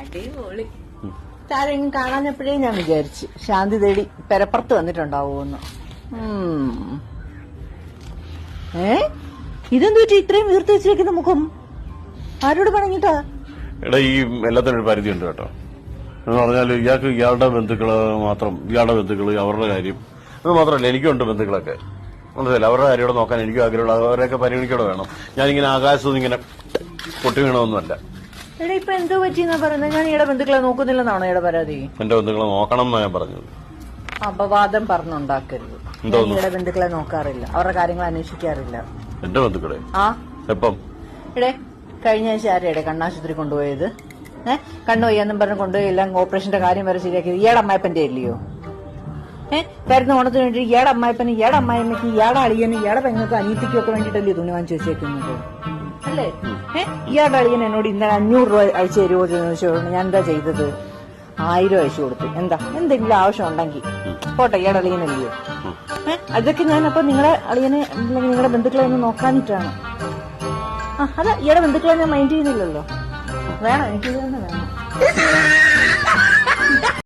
അടിപൊളി. താരം കാണാഞ്ഞപ്പോഴേ ഞാൻ വിചാരിച്ചു ശാന്തി തേടി പെരപ്പുറത്ത് വന്നിട്ടുണ്ടാവുമെന്ന്. ഇതെന്തുപറ്റി ഇത്രയും വീർത്ത് വെച്ചിരിക്കുന്ന മുഖം? ആരോട് പറഞ്ഞിട്ടാ? എടാ, ഈ എല്ലാത്തിനും ഒരു പരിധി ഉണ്ട് കേട്ടോ. എന്ന് പറഞ്ഞാൽ ഇയാൾക്ക് ഇയാളുടെ ബന്ധുക്കള് മാത്രം, ഇയാളുടെ ബന്ധുക്കള്, അവരുടെ കാര്യം അത് മാത്രമല്ല, എനിക്കുണ്ട് ബന്ധുക്കളൊക്കെ. മനസ്സിലായില്ല, അവരുടെ കാര്യം നോക്കാൻ എനിക്കും ആഗ്രഹമുള്ള, അവരെയൊക്കെ പരിഗണിക്കോടെ വേണം. ഞാനിങ്ങനെ ആകാശത്ത് ഇങ്ങനെ പൊട്ടി വീണതൊന്നുമല്ല. എടാ, ഇപ്പൊ എന്തോ പറ്റിയെന്നാ പറയുന്നത്? ഞാൻ ഈയുടെ ബന്ധുക്കളെ നോക്കുന്നില്ലെന്നാണോ ഈയുടെ പരാതി? എന്റെ ബന്ധുക്കളെ നോക്കണം എന്നാ ഞാൻ പറഞ്ഞത്. അപവാദം പറഞ്ഞുണ്ടാക്കരുത്. ഈയുടെ ബന്ധുക്കളെ നോക്കാറില്ല, അവരുടെ കാര്യങ്ങൾ അന്വേഷിക്കാറില്ല. എന്റെ ബന്ധുക്കളെ? ആ, എപ്പം? എടേ, കഴിഞ്ഞ ആഴ്ച ആരെയുടെ കണ്ണാശുപത്രി കൊണ്ടുപോയത്? കണ്ണുപോയെന്നും പറഞ്ഞ് കൊണ്ടുപോയി എല്ലാം ഓപ്പറേഷന്റെ കാര്യം വരെ ശരിയാക്കിയത് ഈയുടെ അമ്മായപ്പന്റെ അല്ലയോ? വരുന്ന ഓണത്തിന് വേണ്ടി ഈയുടെ അമ്മായപ്പന്, ഈയുടെ അമ്മായിമ്മയ്ക്ക്, ഈയുടെ അളിയന്, ഈയുടെ പെങ്ങൾക്ക്, അനിയത്തിക്കും ഒക്കെ വേണ്ടിയിട്ടല്ലേ തുണി വാങ്ങിച്ചു വെച്ചേക്കുന്നത് അല്ലേ? ഈയുടെ അളിയൻ എന്നോട് ഇന്നലെ 500 രൂപ അയച്ചു തരുമോ ചോദിച്ചോണ്ട് ഞാൻ എന്താ ചെയ്തത്? 1000 അയച്ചു കൊടുത്തു. എന്തെങ്കിലും ആവശ്യം ഉണ്ടെങ്കിൽ പോട്ടെ, ഈയുടെ അളിയനല്ലയോ? അതൊക്കെ ഞാൻ അപ്പൊ നിങ്ങളുടെ അളിയനെ അല്ലെങ്കിൽ നിങ്ങളുടെ ബന്ധുക്കളെ ഒന്ന് നോക്കാനിട്ടാണ്. അല്ല, ഈയുടെ ബന്ധുക്കളെ ഞാൻ മൈൻഡ് ചെയ്യുന്നില്ലല്ലോ. വേണം, എനിക്കിത് തന്നെ വേണം.